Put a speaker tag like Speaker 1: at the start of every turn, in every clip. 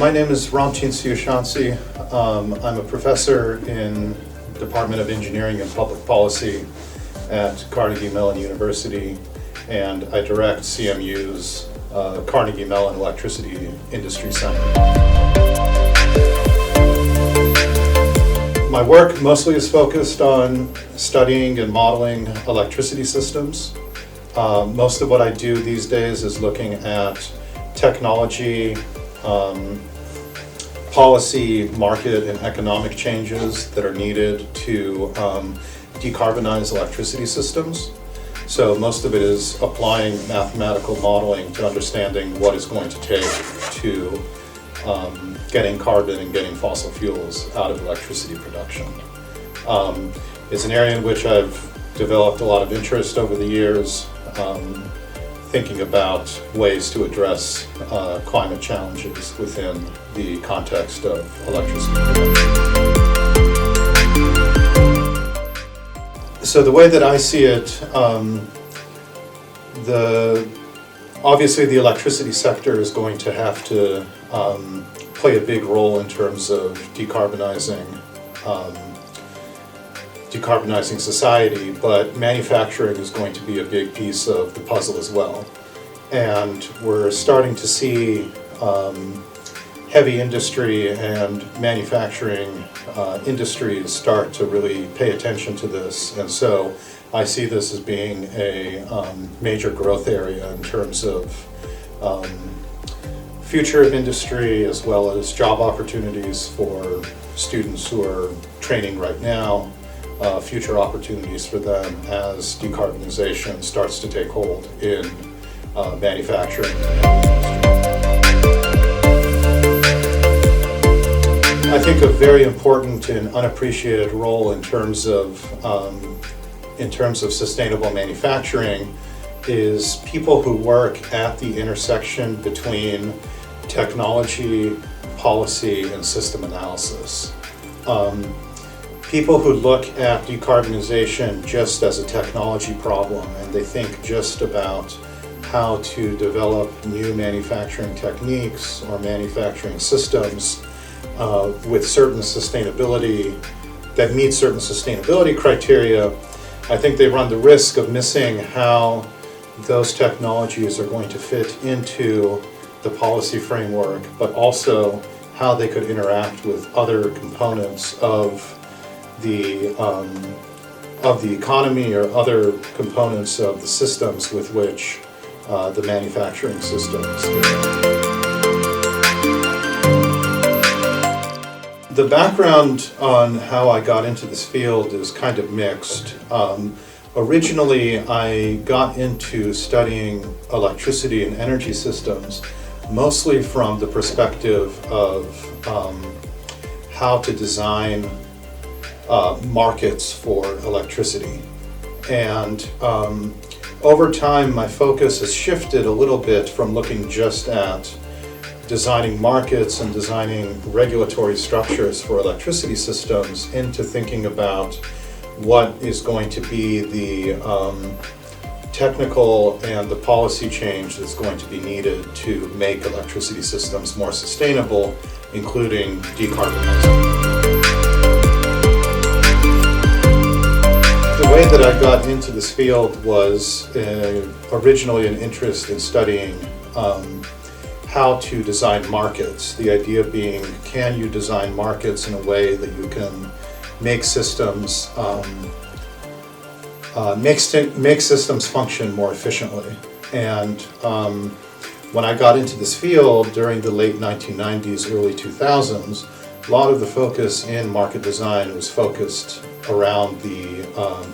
Speaker 1: My name is Ramteen Sioshansi. I'm a professor in Department of Engineering and Public Policy at Carnegie Mellon University, and I direct CMU's Carnegie Mellon Electricity Industry Center. My work mostly is focused on studying and modeling electricity systems. Most of what I do these days is looking at technology, policy, market, and economic changes that are needed to decarbonize electricity systems. So most of it is applying mathematical modeling to understanding what it's going to take to getting carbon and getting fossil fuels out of electricity production. It's an area in which I've developed a lot of interest over the years, thinking about ways to address climate challenges within the context of electricity production. So the way that I see it, obviously the electricity sector is going to have to play a big role in terms of decarbonizing society, but manufacturing is going to be a big piece of the puzzle as well. And we're starting to see heavy industry and manufacturing industries start to really pay attention to this. And so I see this as being a major growth area in terms of future of industry, as well as job opportunities for students who are training right now, future opportunities for them as decarbonization starts to take hold in manufacturing. I think a very important and unappreciated role in terms of sustainable manufacturing is people who work at the intersection between technology, policy, and system analysis. People who look at decarbonization just as a technology problem, and they think just about how to develop new manufacturing techniques or manufacturing systems with certain sustainability, that meet certain sustainability criteria, I think they run the risk of missing how those technologies are going to fit into the policy framework, but also how they could interact with other components of the economy or other components of the systems with which the manufacturing systems. The background on how I got into this field is kind of mixed. Originally, I got into studying electricity and energy systems mostly from the perspective of how to design markets for electricity. And over time, my focus has shifted a little bit from looking just at designing markets and designing regulatory structures for electricity systems into thinking about what is going to be the technical and the policy change that's going to be needed to make electricity systems more sustainable, including decarbonizing. The way that I got into this field was originally an interest in studying how to design markets. The idea being, can you design markets in a way that you can make systems make systems function more efficiently? And when I got into this field during the late 1990s, early 2000s, a lot of the focus in market design was focused around the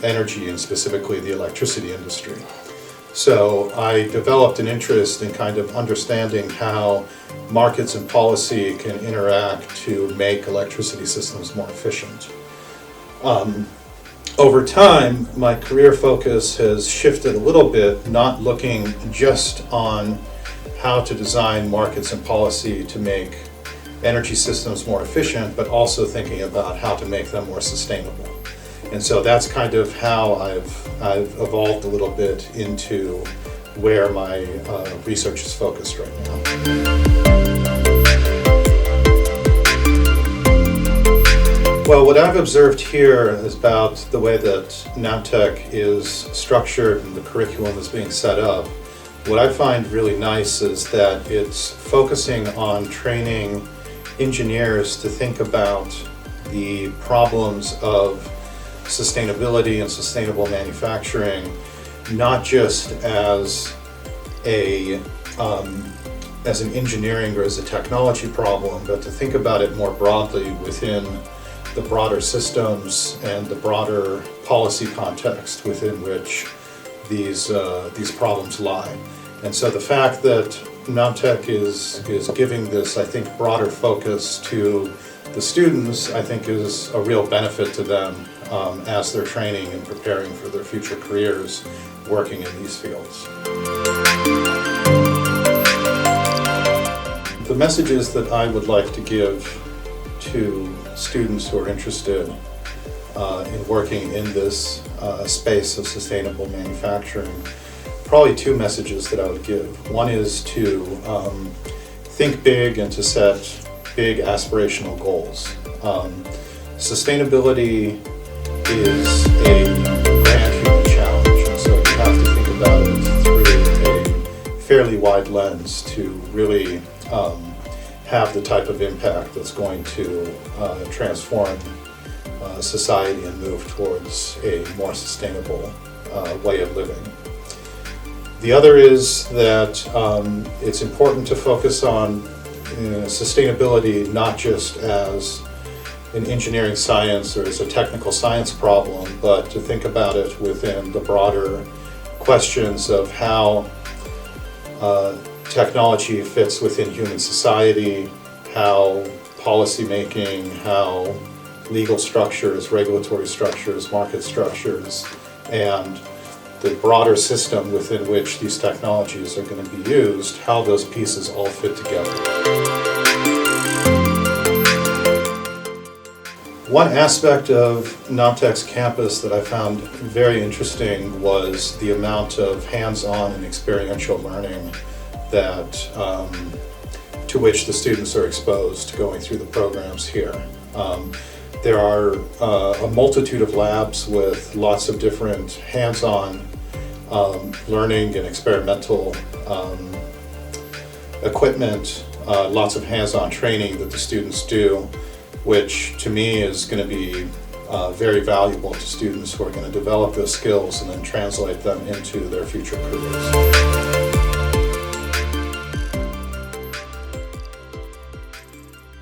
Speaker 1: energy and specifically the electricity industry. So I developed an interest in kind of understanding how markets and policy can interact to make electricity systems more efficient. Over time, my career focus has shifted a little bit, not looking just on how to design markets and policy to make energy systems more efficient, but also thinking about how to make them more sustainable. And so that's kind of how I've evolved a little bit into where my research is focused right now. Well, what I've observed here is about the way that NAMTECH is structured and the curriculum is being set up. What I find really nice is that it's focusing on training engineers to think about the problems of sustainability and sustainable manufacturing, not just as an engineering or as a technology problem, but to think about it more broadly within the broader systems and the broader policy context within which these problems lie. And so the fact that NAMTECH is giving this, I think, broader focus to the students, I think is a real benefit to them as they're training and preparing for their future careers working in these fields. The messages that I would like to give to students who are interested in working in this space of sustainable manufacturing, probably two messages that I would give. One is to think big and to set big aspirational goals. Sustainability is a grand human challenge, and so you have to think about it through a fairly wide lens to really have the type of impact that's going to transform society and move towards a more sustainable way of living. The other is that it's important to focus on sustainability not just as an engineering science or as a technical science problem, but to think about it within the broader questions of how technology fits within human society, how policy making, how legal structures, regulatory structures, market structures, and the broader system within which these technologies are going to be used, how those pieces all fit together. One aspect of NAMTECH's campus that I found very interesting was the amount of hands-on and experiential learning that to which the students are exposed going through the programs here. There are a multitude of labs with lots of different hands-on learning and experimental equipment, lots of hands-on training that the students do, which to me is going to be very valuable to students who are going to develop those skills and then translate them into their future careers.